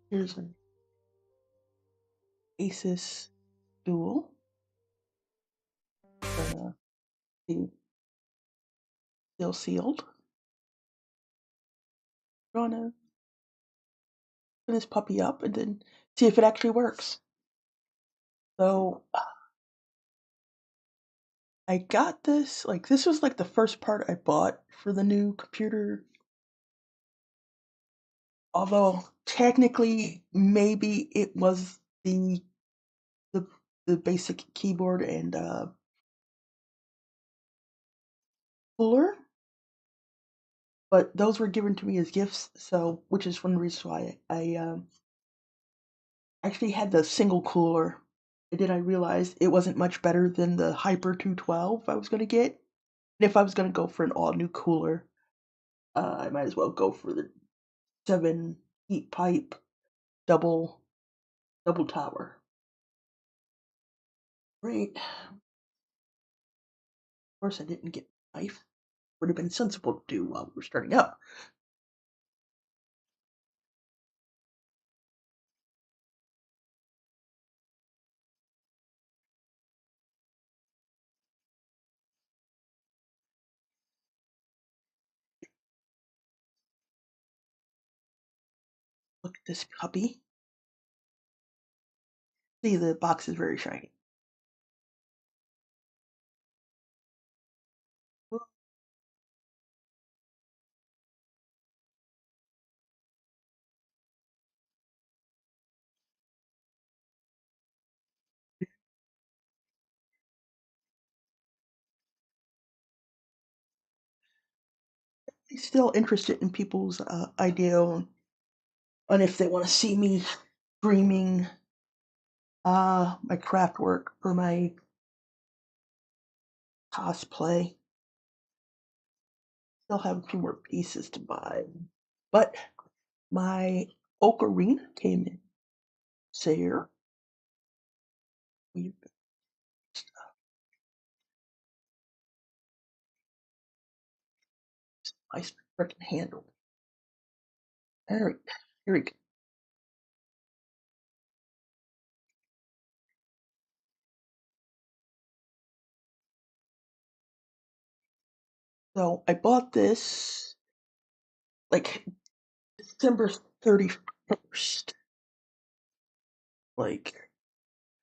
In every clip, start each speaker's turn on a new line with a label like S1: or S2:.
S1: Here's an Asus Dual. See, still sealed. Gonna open this puppy up and then see if it actually works. So I got this, like this was like the first part I bought for the new computer. Although technically maybe it was the the basic keyboard and cooler, but those were given to me as gifts, so which is one reason why I actually had the single cooler. And then I realized it wasn't much better than the Hyper 212 I was gonna get. And if I was gonna go for an all new cooler, I might as well go for the 7 heat pipe double double tower. Great. Of course, I didn't get a knife. Would have been sensible to do while we were starting up. Look at this puppy. See, the box is very shiny. I'm still interested in people's idea on if they want to see me streaming my craft work for my cosplay. Still have a few more pieces to buy. But my ocarina came in sale. Nice freaking handle. Alright, here we go. So I bought this like December 31st. Like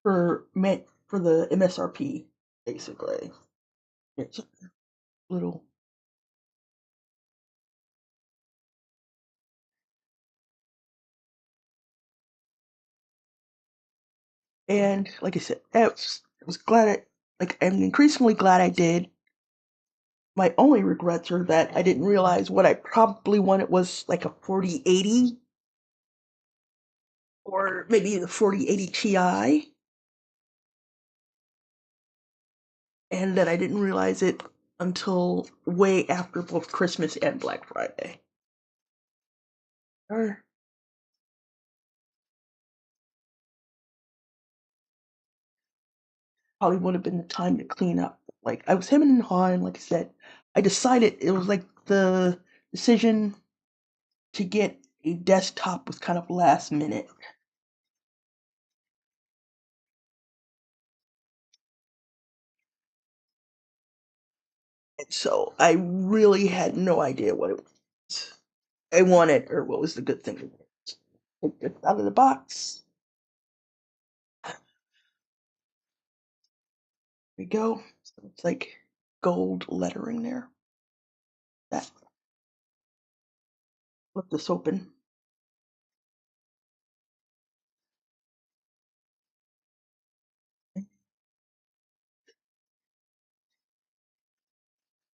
S1: for the MSRP, basically. It's a little. And like I said, I was glad I'm increasingly glad I did. My only regrets are that I didn't realize what I probably wanted was like a 4080 or maybe the 4080 Ti, and that I didn't realize it until way after both Christmas and Black Friday. Or probably would have been the time to clean up. Like I was hemming and hawing, like I said, I decided it was like the decision to get a desktop was kind of last minute. And so I really had no idea what it was I wanted or what was the good thing. Take it out of the box. There we go. So it's like gold lettering there. That flip this open.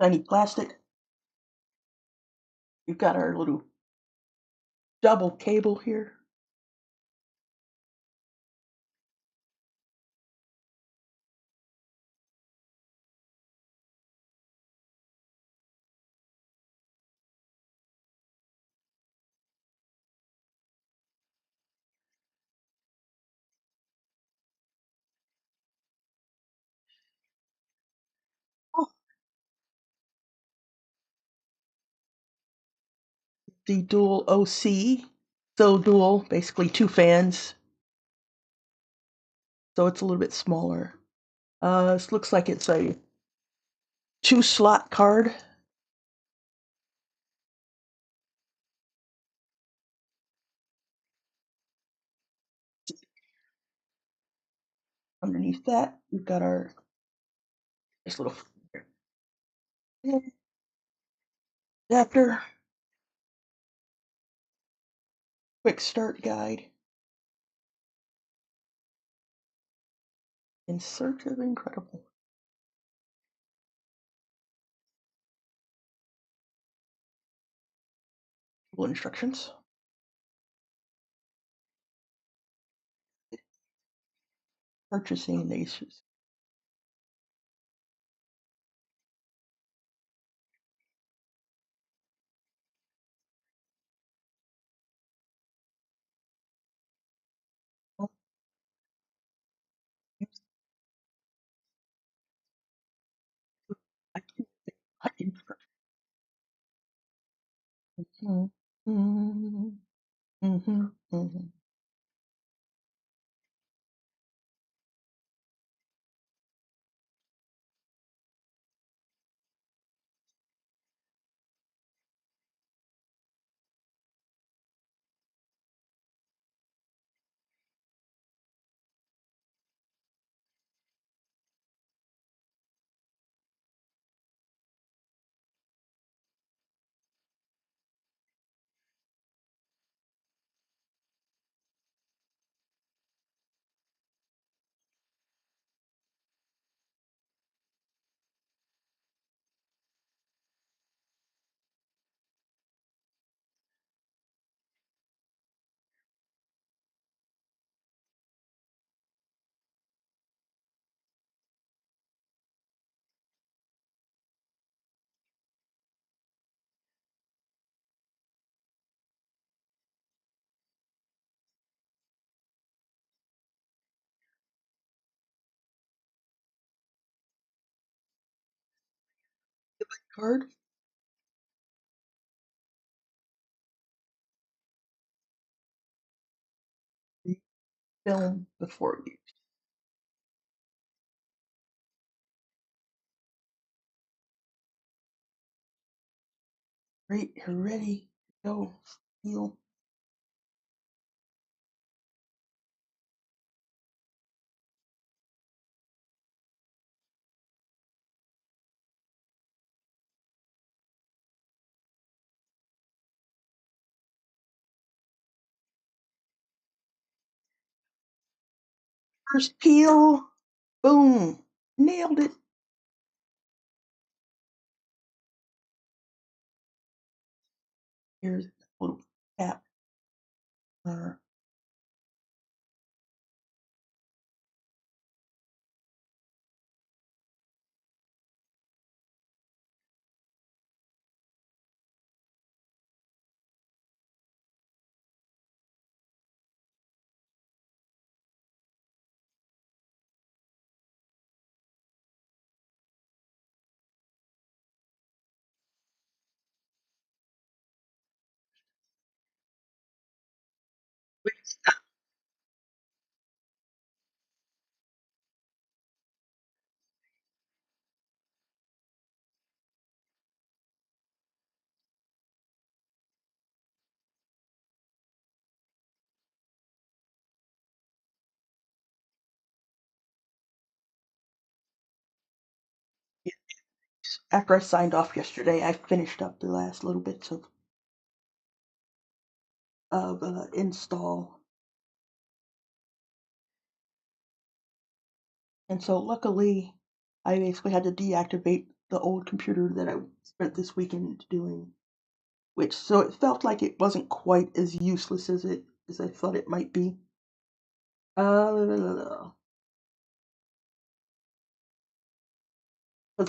S1: Tiny plastic. You've got our little double cable here. Oh, the Dual OC. So dual, basically two fans. So it's a little bit smaller. This looks like it's a two slot card. Underneath that, we've got our nice little adapter, quick start guide, in search of incredible. Instructions. Purchasing these. I can, I can, mm-hmm, mm-hmm, mm-hmm, mm-hmm. Card. Film before you. Great, you're ready. Go. Heal. First peel. Boom. Nailed it. Here's a little cap. Uh, After I signed off yesterday, I finished up the last little bits of install. And so luckily, I basically had to deactivate the old computer that I spent this weekend doing, which so it felt like it wasn't quite as useless as I thought it might be. Because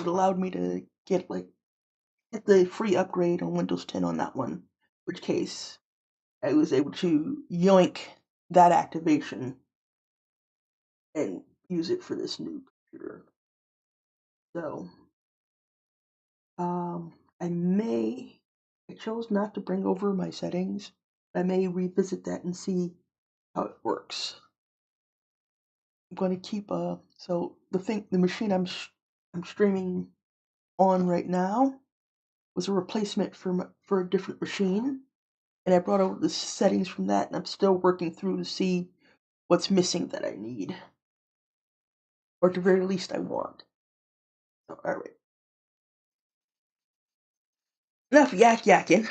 S1: it allowed me to get the free upgrade on Windows 10 on that one, which case I was able to yoink that activation and use it for this new computer. So, I chose not to bring over my settings I may revisit that and see how it works. I'm going to keep so the machine I'm streaming on right now was a replacement for a different machine, and I brought over the settings from that, and I'm still working through to see what's missing that I need, or at the very least I want. So, all right, enough yakking.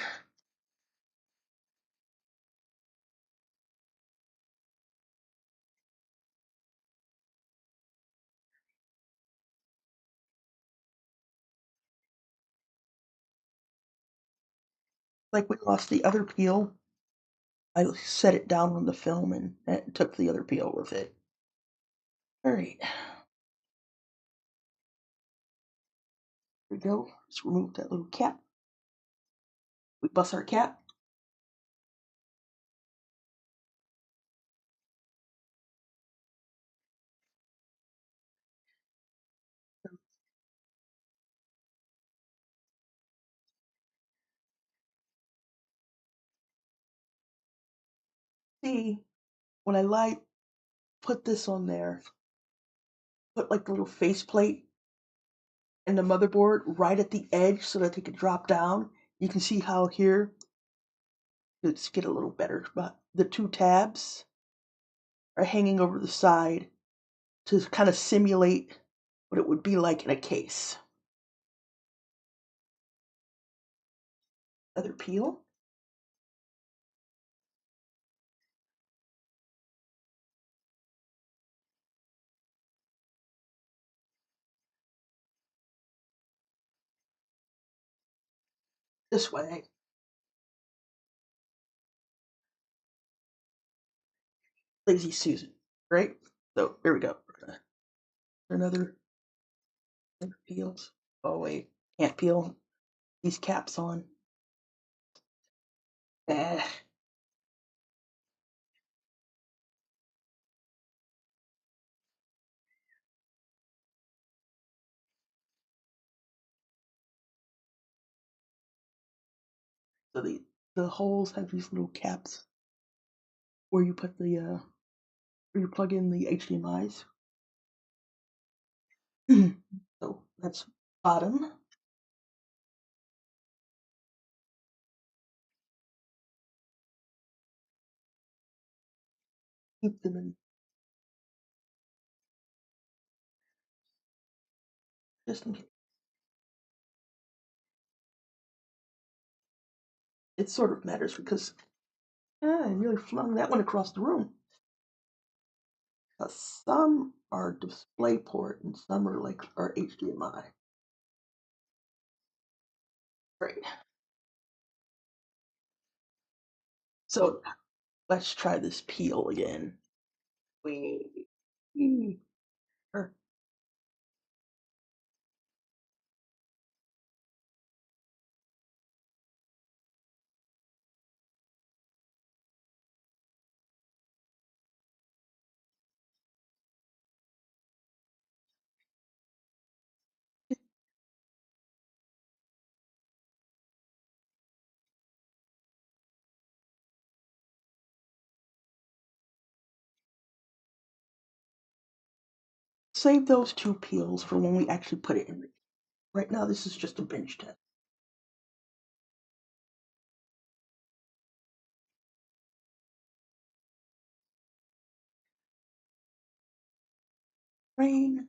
S1: Like we lost the other peel, I set it down on the film and it took the other peel with it. All right, here we go. Let's remove that little cap. We bust our cap. See, when I put this on there, put like the little faceplate and the motherboard right at the edge so that they could drop down. You can see how here, let's get a little better, but the two tabs are hanging over the side to kind of simulate what it would be like in a case. Other peel. This way. Lazy Susan. Right? So here we go. We're gonna another peels. Oh wait, can't peel these caps on. Eh. So the holes have these little caps where you put the where you plug in the HDMI's. So that's bottom. Keep them in just in case. It sort of matters because I nearly flung that one across the room. Some are DisplayPort and some are like are HDMI. Right. So let's try this peel again. We er, save those two peels for when we actually put it in. Right now, this is just a bench test. Rain.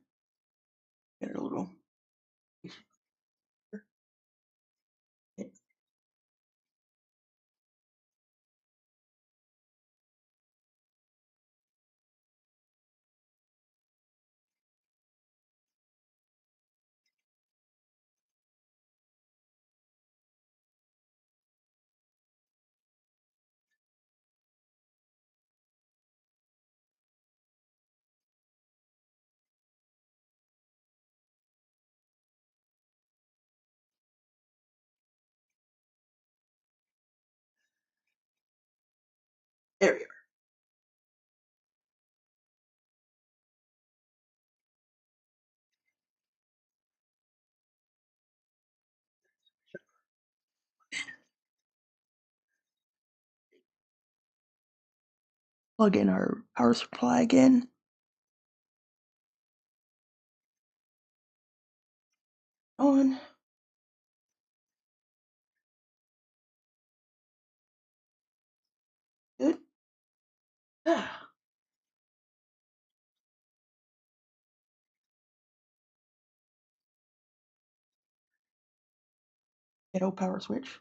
S1: Get it a little. There you plug in our power supply again. On. Good. Ghetto power switch.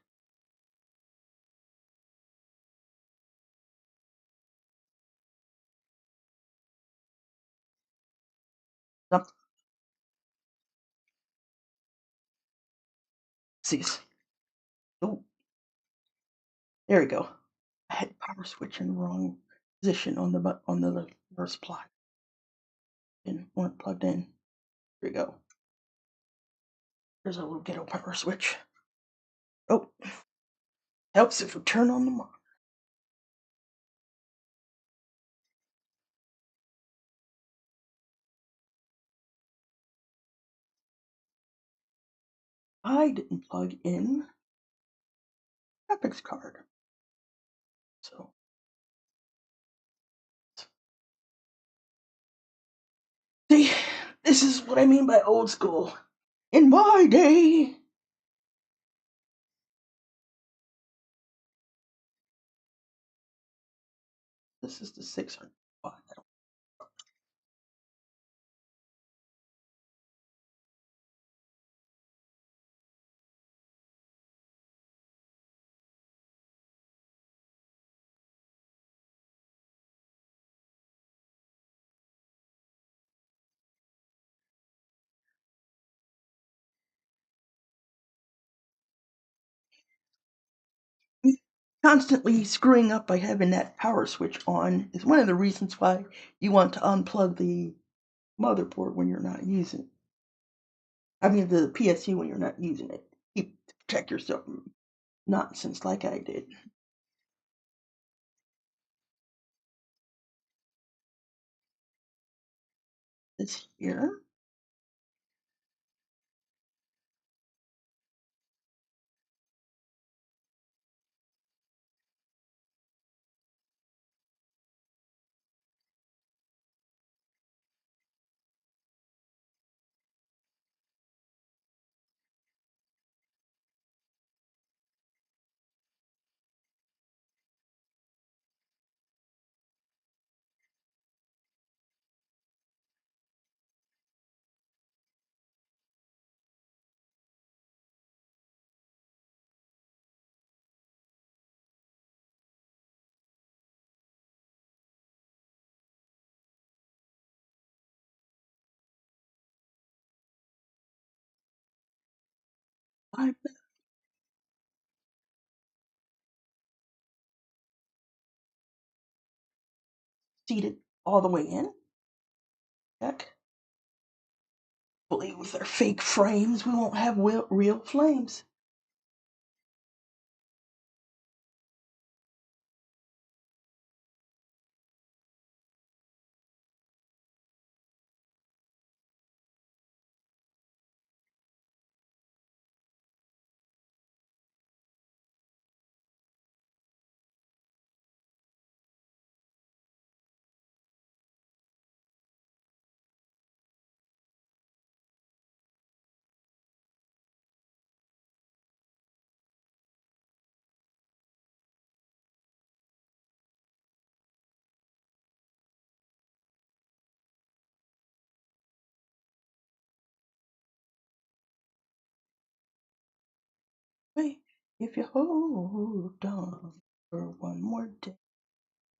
S1: Up. Cease. Oh, there we go. I had power switch in the wrong position on the power supply. Didn't want it plugged in. Here we go. There's a little ghetto power switch. Oh, helps if we turn on the monitor. I didn't plug in graphics card. So, see, this is what I mean by old school. In my day, this is the 600. Constantly screwing up by having that power switch on is one of the reasons why you want to unplug the motherboard when you're not using it. I mean, the PSU when you're not using it. Protect yourself from nonsense like I did. This here. I'm seated all the way in. Check. Hopefully, with our fake frames, we won't have real flames. Wait, if you hold on for one more day,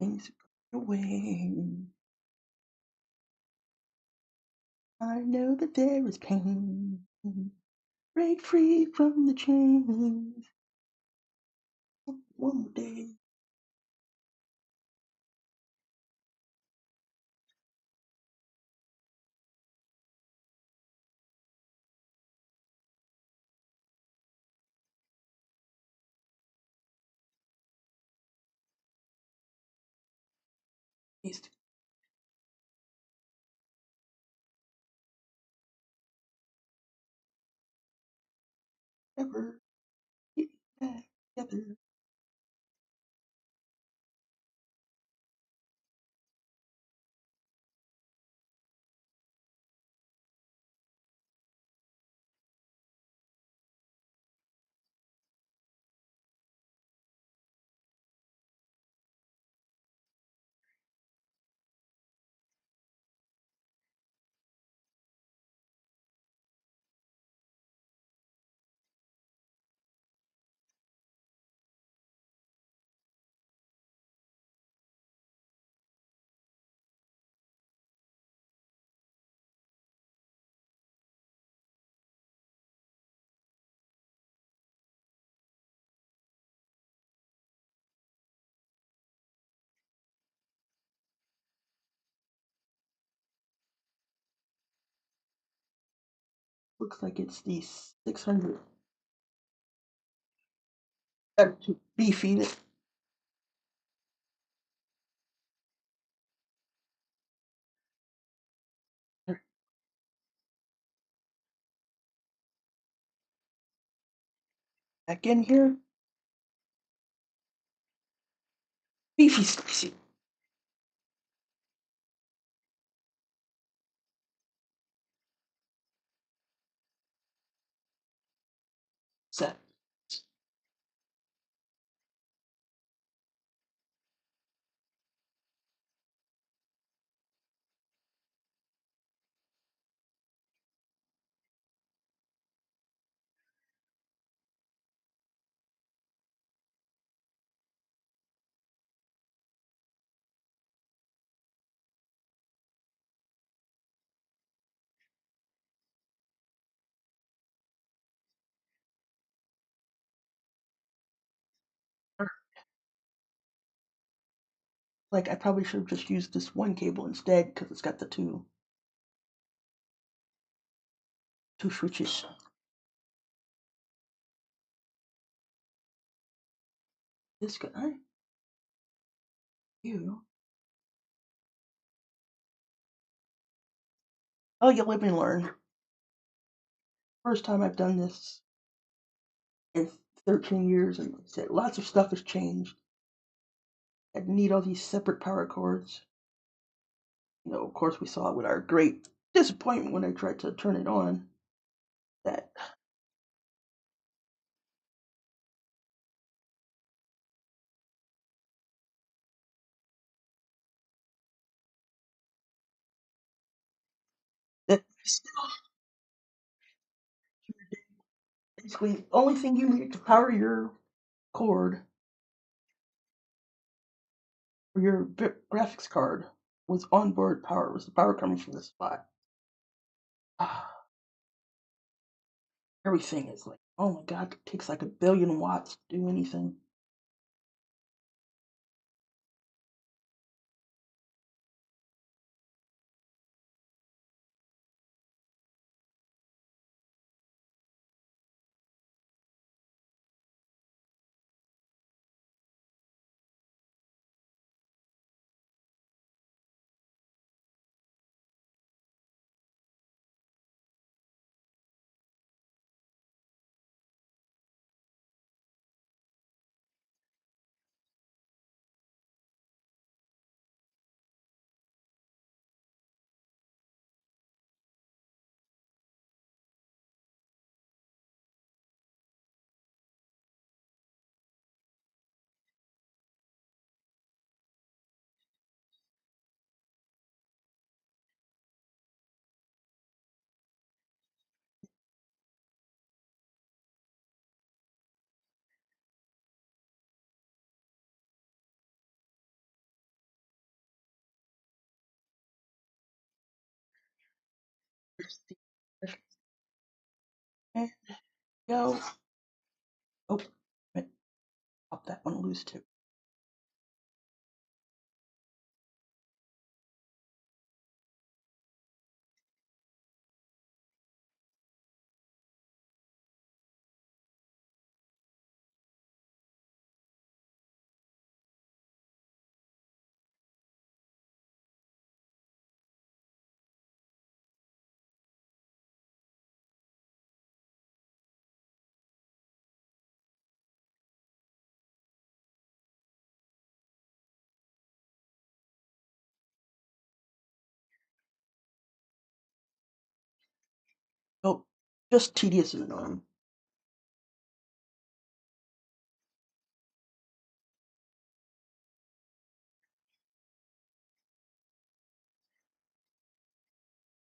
S1: things go away. I know that there is pain. Break free from the chains. One more day. East. Ever get back together. Looks like it's the 600 to beefy it. Back in here. Beefy spicy. Set. Like I probably should have just used this one cable instead because it's got the two switches. This guy. You. Oh, you live and learn. First time I've done this in 13 years, and like I said, lots of stuff has changed. I need all these separate power cords. Of course, we saw it with our great disappointment when I tried to turn it on. That that basically the only thing you need to power your cord or your graphics card was onboard power. Was the power coming from this spot? Everything is like, oh my god, it takes like a billion watts to do anything. And go. Oh, pop that one loose too. Oh, just tedious and annoying.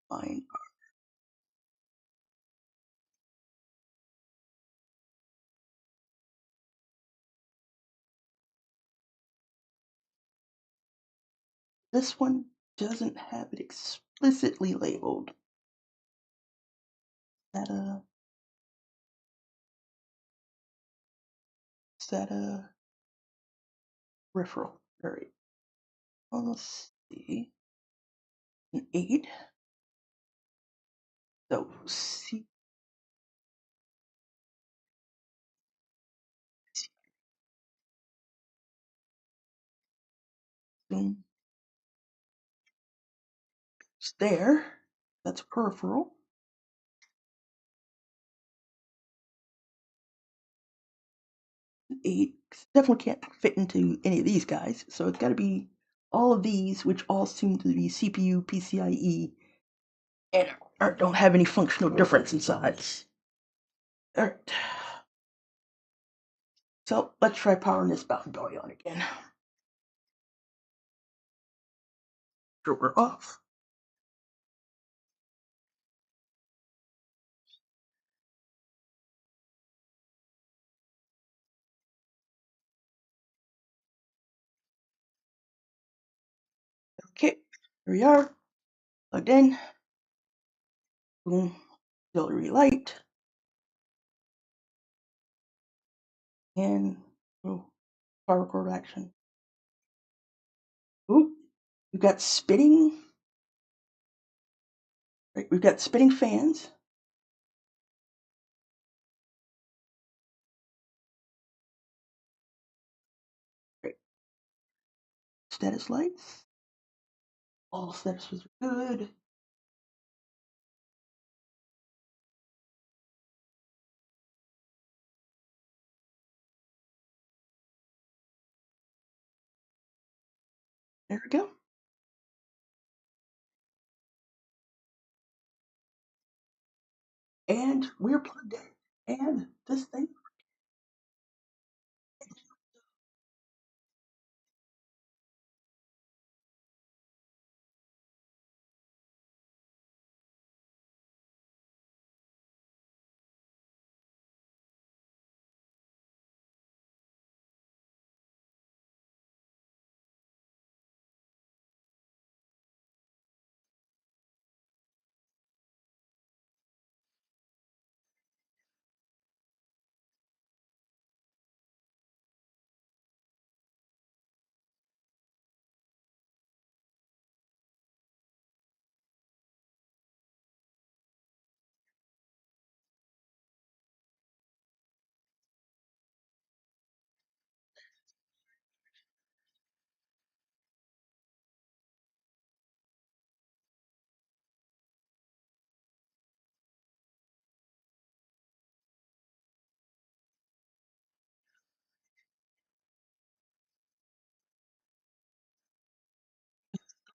S1: Fine. This one doesn't have it explicitly labeled. That is that a peripheral? All right. Well, let's see. An 8. So C Boom. It's there. That's a peripheral. It definitely can't fit into any of these guys, so it's got to be all of these, which all seem to be CPU, PCIe, and don't have any functional difference inside. All right. So let's try powering this bad boy on again. Drawer off. Okay, here we are. Plugged in. Boom. Auxiliary light. And oh, power cord action. Ooh, we've got spinning. Right, we've got spinning fans. Right, status lights. All statuses are good. There we go. And we're plugged in. And this thing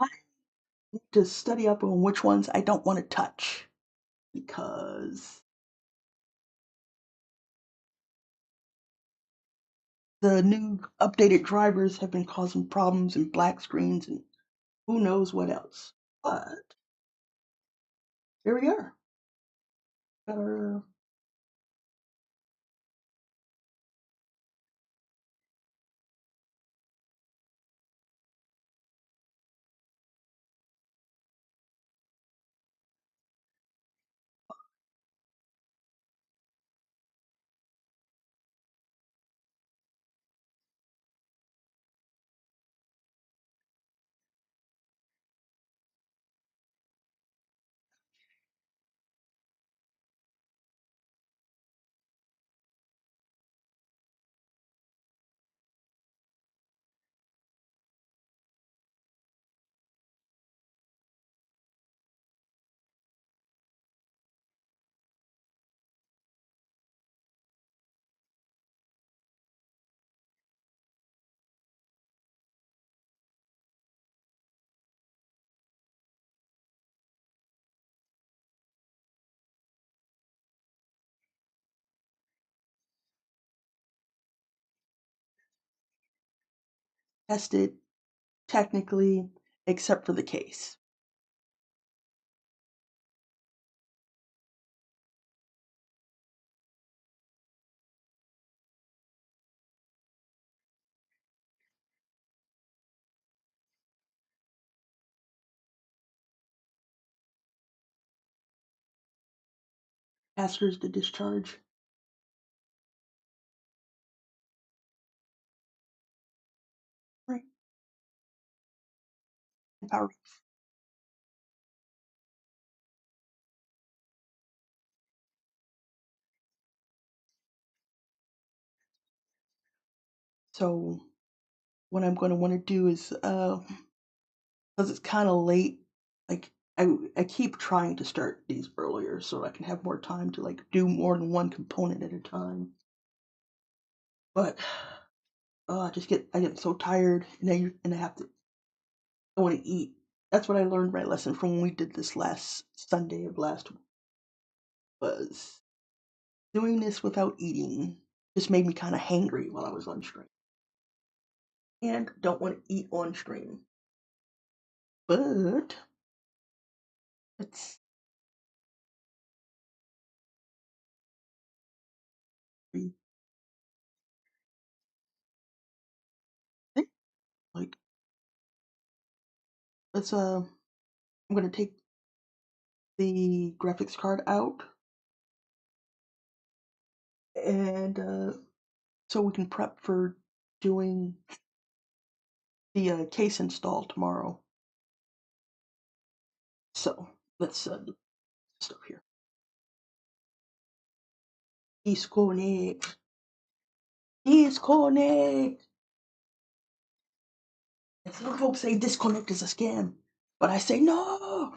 S1: I need to study up on which ones I don't want to touch because the new updated drivers have been causing problems and black screens and who knows what else. But here we are. Better tested technically, except for the case. Capacitors to discharge. Right. And power. So what I'm going to want to do is, because it's kind of late, like I keep trying to start these earlier so I can have more time to like do more than one component at a time. But I get so tired, and I have to I want to eat. That's what I learned my lesson from when we did this last Sunday of last week, was doing this without eating just made me kind of hangry while I was on stream, and don't want to eat on stream. But it's like let's I'm gonna take the graphics card out, and so we can prep for doing the case install tomorrow. So let's do stuff here. Disconnect. Disconnect. And some folks say disconnect is a scam, but I say no.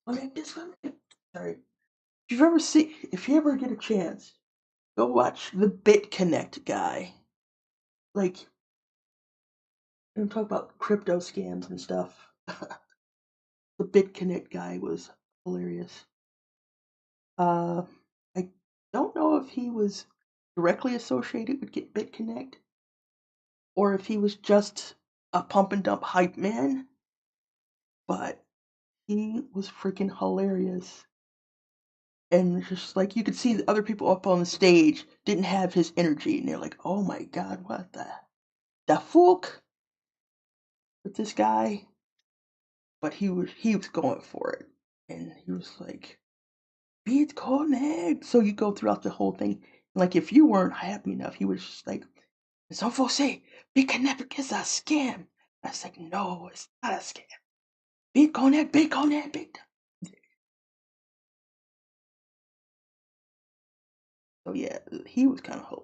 S1: Connect, disconnect. Sorry. If you ever get a chance, go watch the BitConnect guy. Like, and talk about crypto scams and stuff. The BitConnect guy was hilarious. I don't know if he was directly associated with Get BitConnect or if he was just a pump and dump hype man, but he was freaking hilarious. And just like you could see the other people up on the stage didn't have his energy, and they're like, "Oh my God, what the fuck with this guy?" But he was going for it, and he was like, "Be connect." So you go throughout the whole thing. Like if you weren't happy enough, he was just like, some folks say BitConnect is a scam. I was like, no, it's not a scam. BitConnect, BitConnect, Bit. So yeah, he was kind of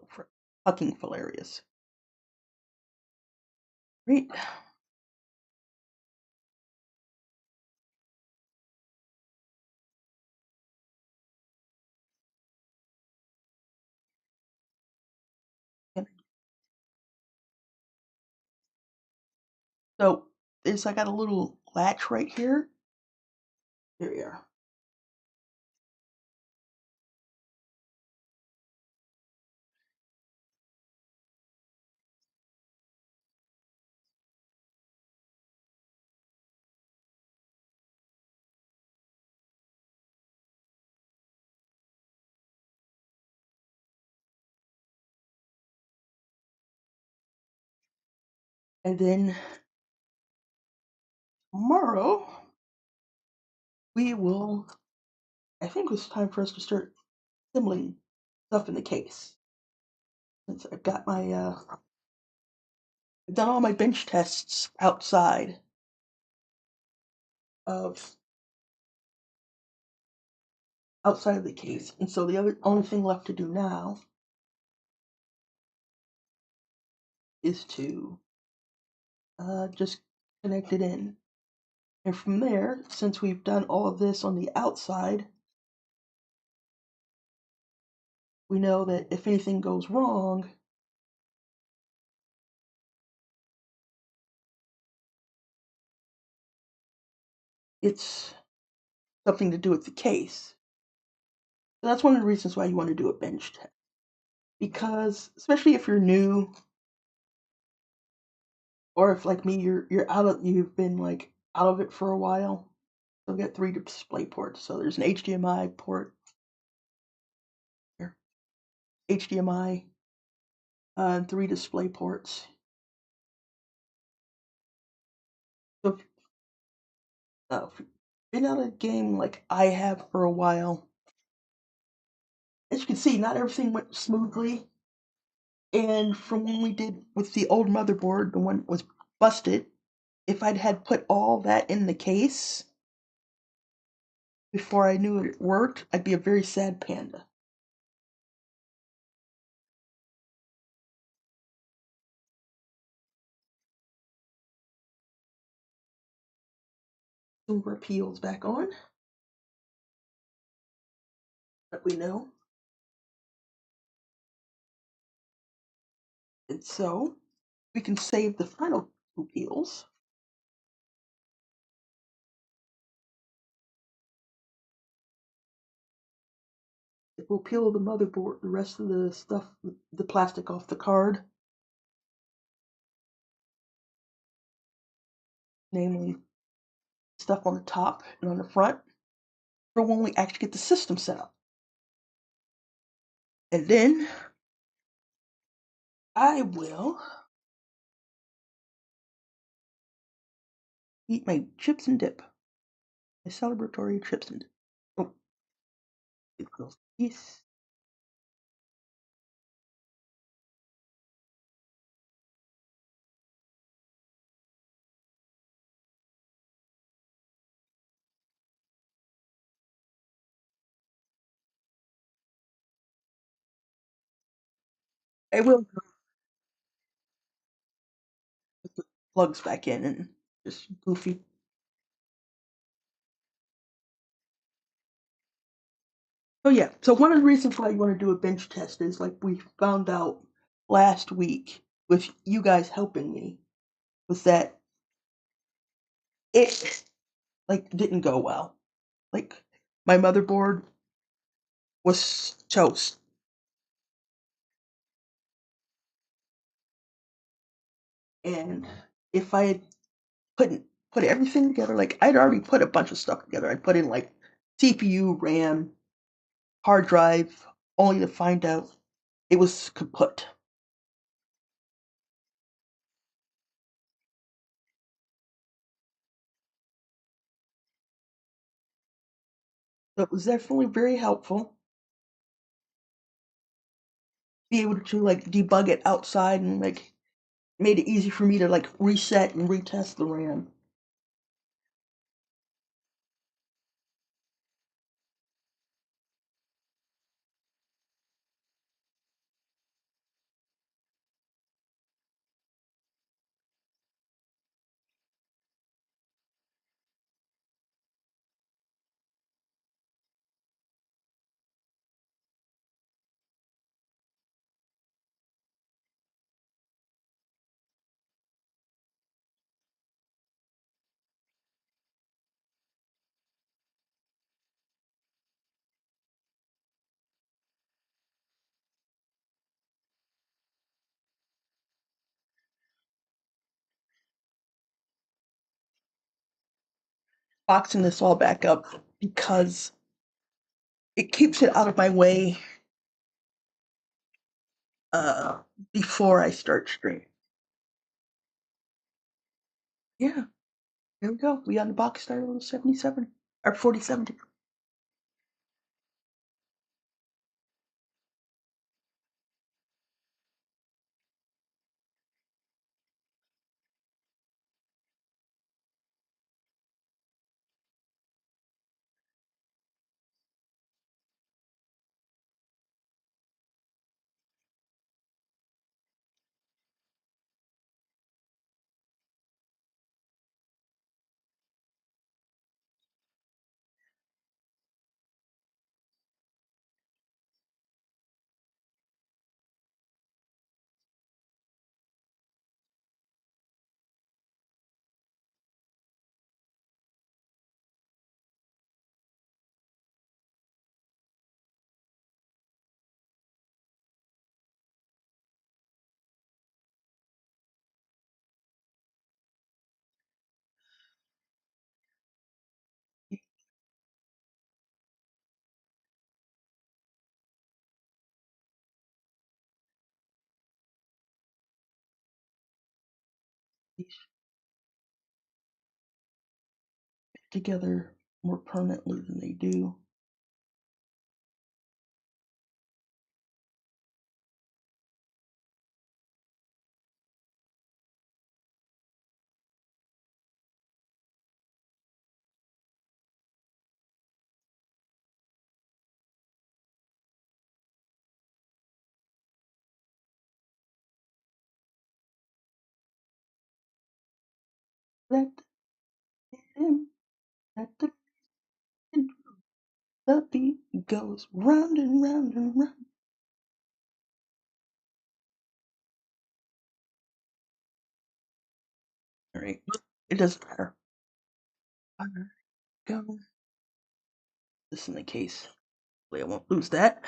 S1: fucking hilarious. Right. So there's I got a little latch right here. Here we are. And then tomorrow we will. I think it's time for us to start assembling stuff in the case. Since I've got I've done all my bench tests of outside of the case, and so the only thing left to do now is to just connect it in. And from there, since we've done all of this on the outside, we know that if anything goes wrong, it's something to do with the case. So that's one of the reasons why you want to do a bench test. Because especially if you're new, or if like me, you've been like out of it for a while. So I've got 3 display ports. So there's an HDMI port here, HDMI, and 3 display ports. So if you've been out of the game like I have for a while, as you can see, not everything went smoothly. And from when we did with the old motherboard, the one that was busted, if I'd had put all that in the case before I knew it worked, I'd be a very sad panda. some of our peels back on that we know. And so we can save the final two peels. We'll peel the motherboard, the rest of the stuff, the plastic off the card, namely stuff on the top and on the front, for when we actually get the system set up. And then I will eat my chips and dip, my celebratory chips and dip. Oh, it goes this. I will put the plugs back in and just goofy. Oh yeah. So one of the reasons why you want to do a bench test is like we found out last week with you guys helping me was that it like didn't go well. Like my motherboard was toast. And if I had put everything together, like I'd already put a bunch of stuff together. I put in like CPU, RAM, hard drive, only to find out it was kaput. So it was definitely very helpful be able to like debug it outside and like made it easy for me to like reset and retest the RAM. Boxing this all back up because it keeps it out of my way uh before I start streaming. Yeah, there we go. We unboxed our little 77 or 4070. Together more permanently than they do. Let him The beat goes round and round and round. All right, it doesn't matter. Go. This in the case. Hopefully I won't lose that.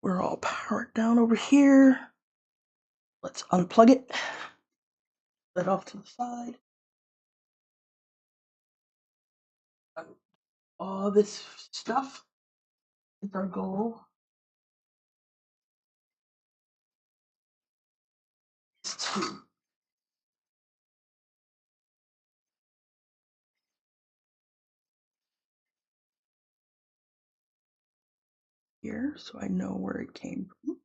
S1: We're all powered down over here. Let's unplug it. Put that off to the side. All this stuff is our goal. Is to here so I know where it came from.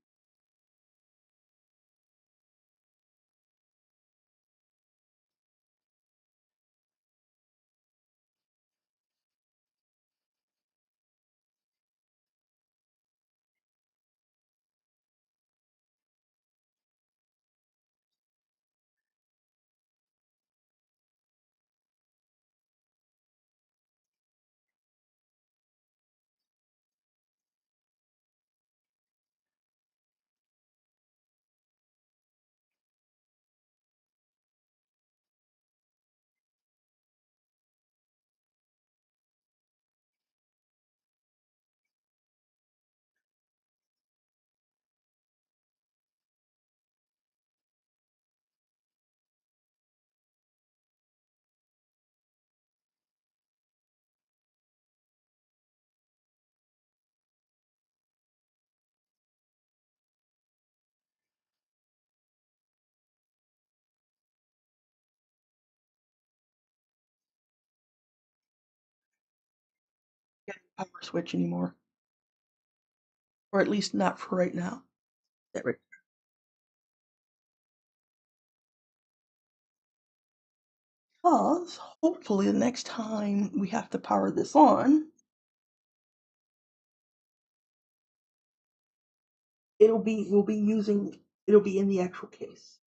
S1: Power switch anymore, or at least not for right now. That right. Because hopefully the next time we have to power this on, it'll be in the actual case.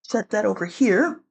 S1: Set that over here.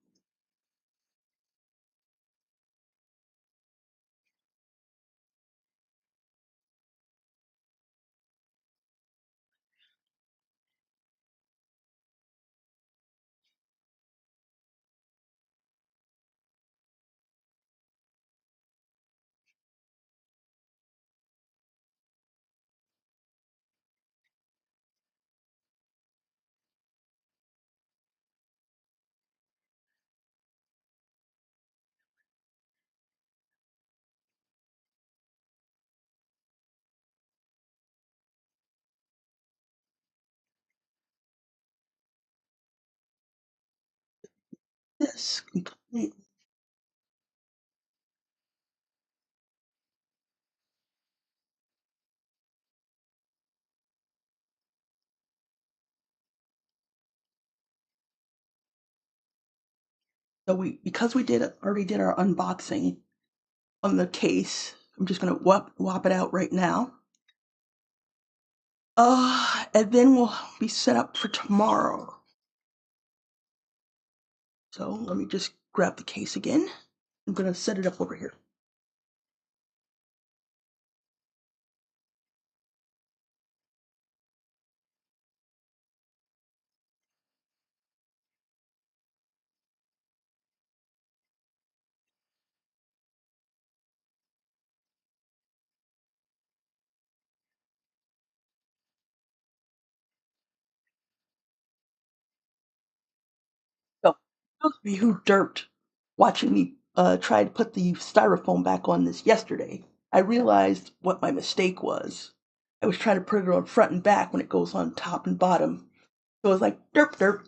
S1: This completely. So because we already did our unboxing on the case, I'm just gonna whop it out right now. And then we'll be set up for tomorrow. So let me just grab the case again. I'm gonna set it up over here. So those of you who derped watching me try to put the styrofoam back on this yesterday, I realized what my mistake was. I was trying to put it on front and back when it goes on top and bottom. So it was like derp derp.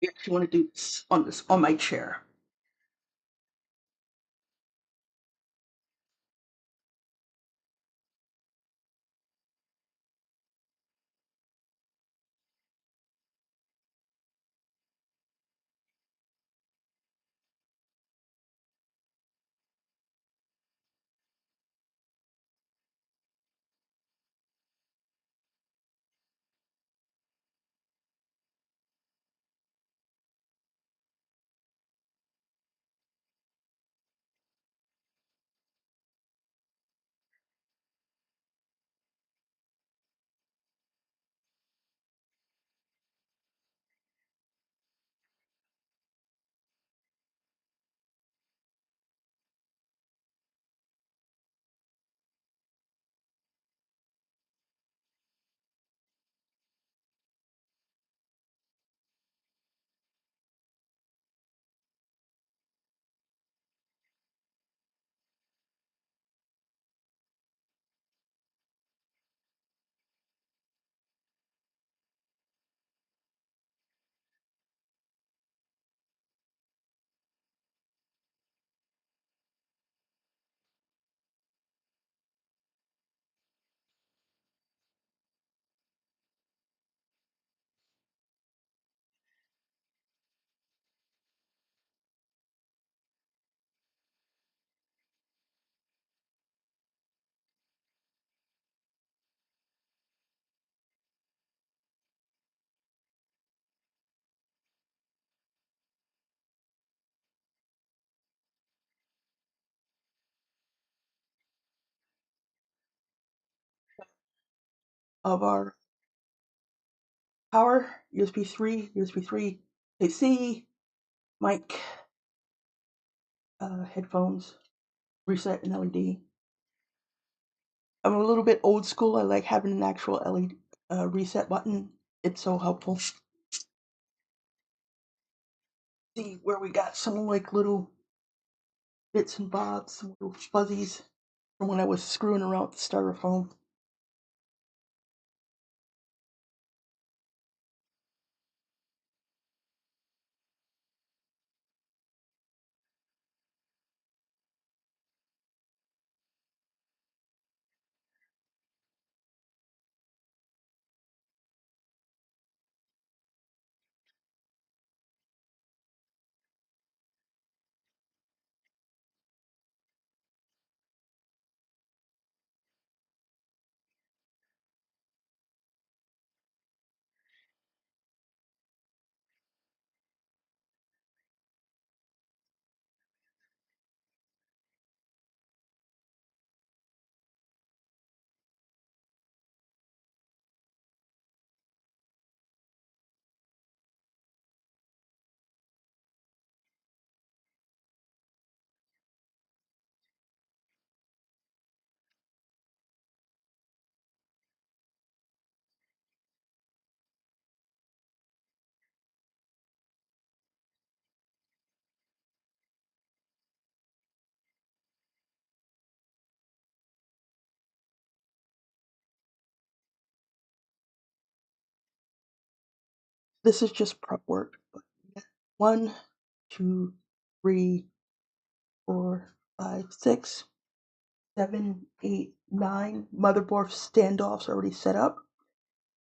S1: I actually want to do this on my chair. Of our power, USB 3, AC, mic, headphones, reset, and LED. I'm a little bit old school. I like having an actual LED reset button. It's so helpful. See where we got some like little bits and bobs, some little fuzzies from when I was screwing around with the styrofoam. This is just prep work. One, two, three, 4, 5, 6, 7, 8, 9 motherboard standoffs already set up.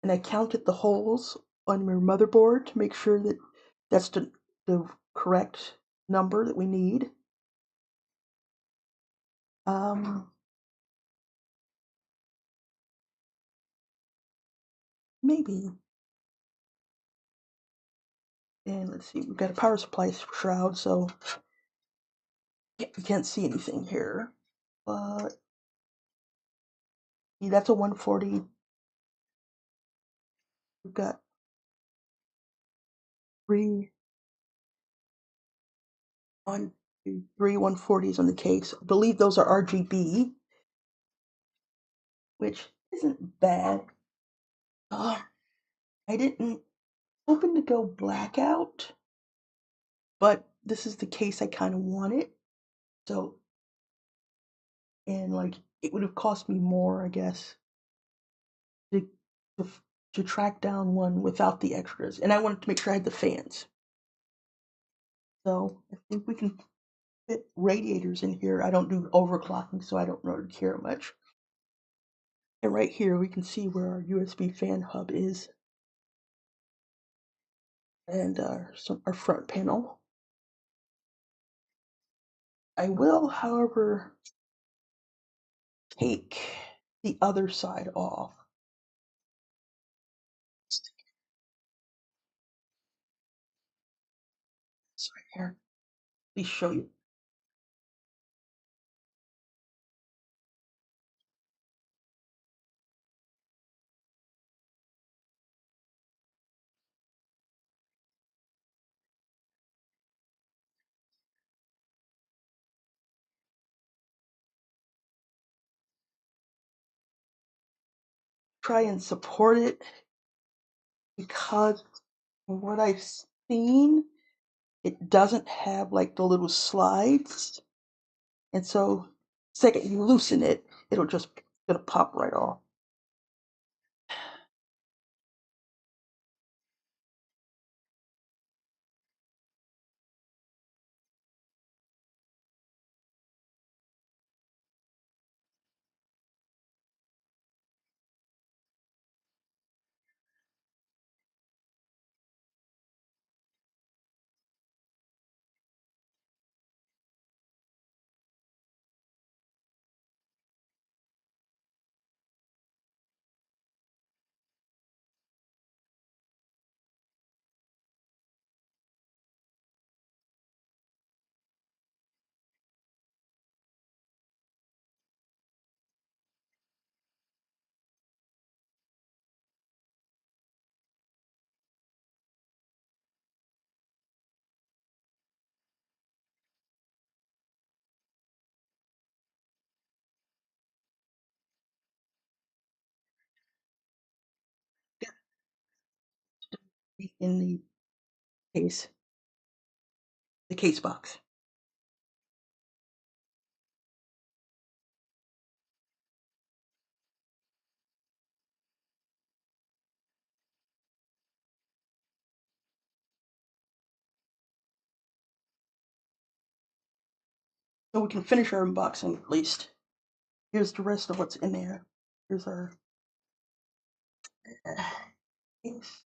S1: And I counted the holes on your motherboard to make sure that that's the correct number that we need. Um, Maybe. And let's see, we've got a power supply shroud, so you can't see anything here. But yeah, that's a 140. We've got three, one, two, three 140s on the case. I believe those are RGB, which isn't bad. I didn't open to go blackout, but this is the case I kind of wanted. So, and like it would have cost me more, I guess, to to, to track down one without the extras. And I wanted to make sure I had the fans. So I think we can fit radiators in here. I don't do overclocking, so I don't really care much. And right here, we can see where our USB fan hub is and our front panel. I will, however, take the other side off. Sorry, here. Let me show you. Try and support it because from what I've seen, it doesn't have like the little slides. And so, second you loosen it, it'll just gonna pop right off. In case, the case box. So we can finish our unboxing at least. Here's the rest of what's in there. Here's our case.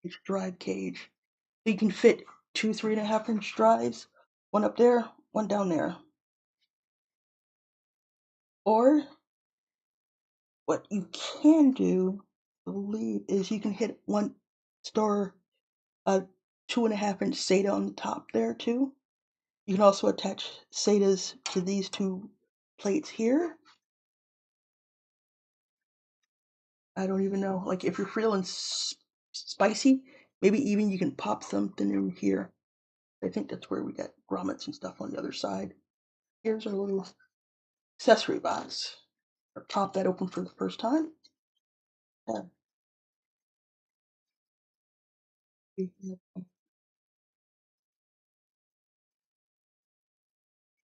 S1: Each drive cage. So you can fit two 3.5-inch drives, one up there, one down there. Or what you can do, I believe, is you can hit one store a 2.5-inch SATA on the top there too. You can also attach SATAs to these two plates here. I don't even know, like if you're feeling spicy, maybe even you can pop something in here. I think that's where we got grommets and stuff on the other side. Here's our little accessory box. I'll pop that open for the first time. Yeah.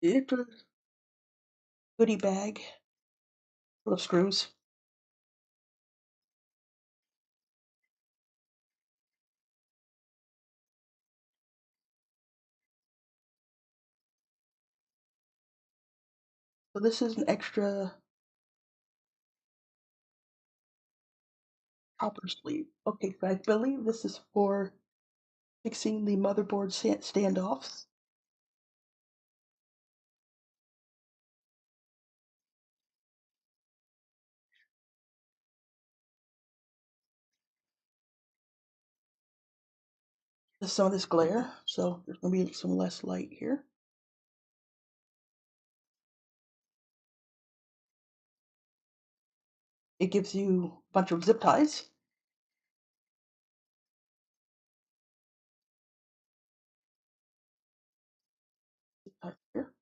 S1: It's a goodie bag full of screws. So this is an extra copper sleeve. Okay, so I believe this is for fixing the motherboard standoffs. There's some of this glare, so there's going to be some less light here. It gives you a bunch of zip ties. Here.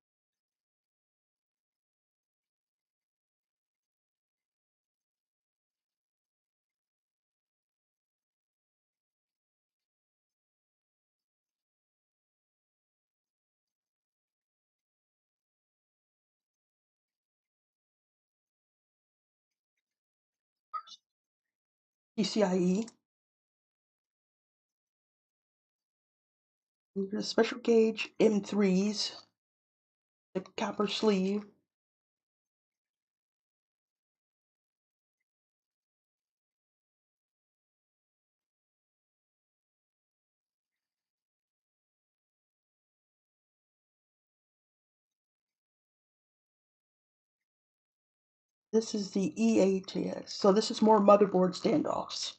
S1: PCIe. There's a special gauge M3s, the copper sleeve. This is the EATS. So this is more motherboard standoffs.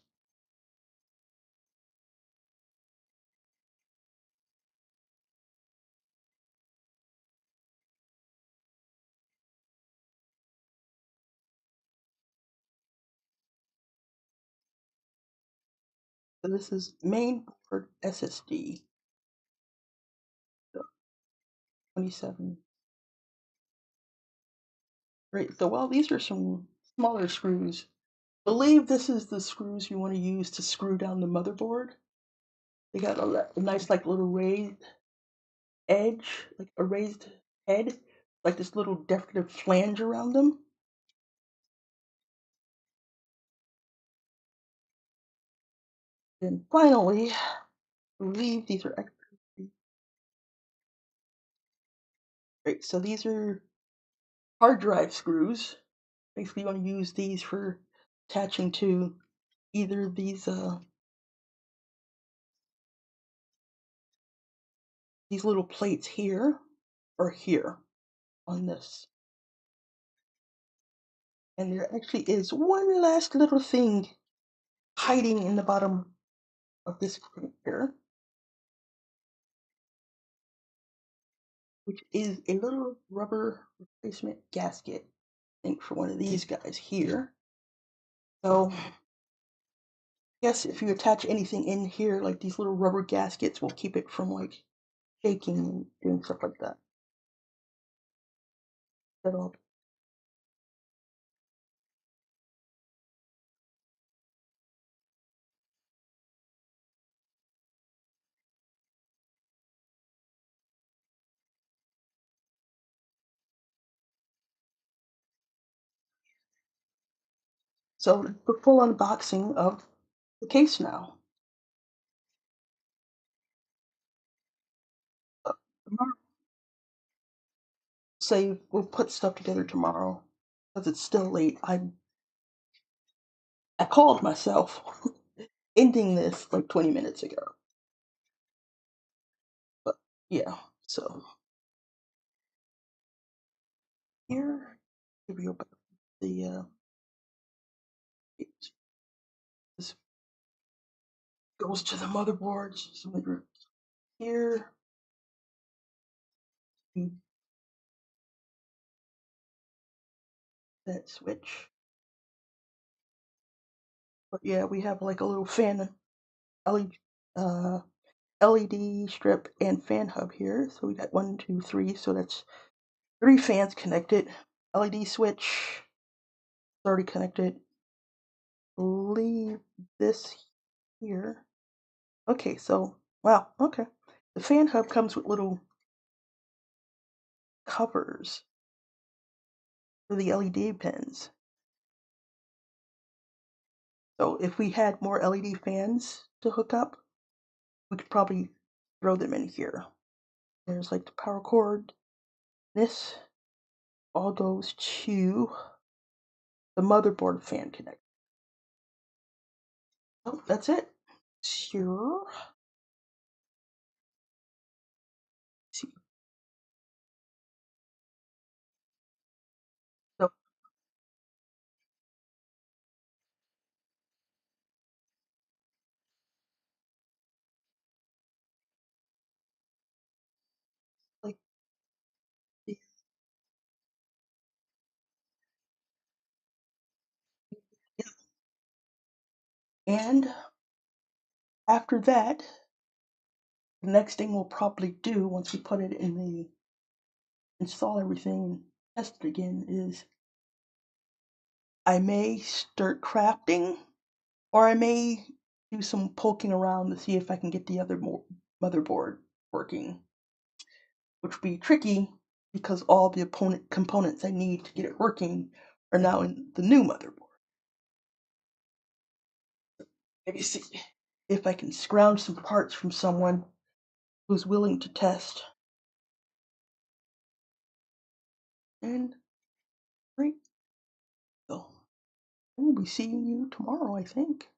S1: So this is main board SSD. 27. Great. So well, these are some smaller screws. I believe this is the screws you want to use to screw down the motherboard. They got a nice like little raised edge, like a raised head, like this little decorative flange around them. And finally, I believe these are extra. Great. So these are hard drive screws. Basically, you want to use these for attaching to either these little plates here or here on this. And there actually is one last little thing hiding in the bottom of this here, which is a little rubber replacement gasket. I think for one of these guys here. So yes, if you attach anything in here, like these little rubber gaskets will keep it from like shaking and doing stuff like that. That'll So the full unboxing of the case now. Uh, Say we'll put stuff together tomorrow because it's still late. I called myself ending this like 20 minutes ago. But yeah, so here, give you about the this goes to the motherboards. So here, that switch. But yeah, we have like a little fan LED, uh, LED strip and fan hub here. So we got one, two, three. So that's three fans connected. LED switch already connected. Leave this here. Okay, so wow, okay. The fan hub comes with little covers for the LED pins. So if we had more LED fans to hook up, we could probably throw them in here. There's like the power cord, this, all goes to the motherboard fan connector. Oh, that's it. Sure. See, so like the- and after that, the next thing we'll probably do once we put it in the install everything and test it again is I may start crafting or I may do some poking around to see if I can get the other motherboard working, which would be tricky because all the opponent components I need to get it working are now in the new motherboard. Maybe see if I can scrounge some parts from someone who's willing to test. And great. So I will be seeing you tomorrow, I think.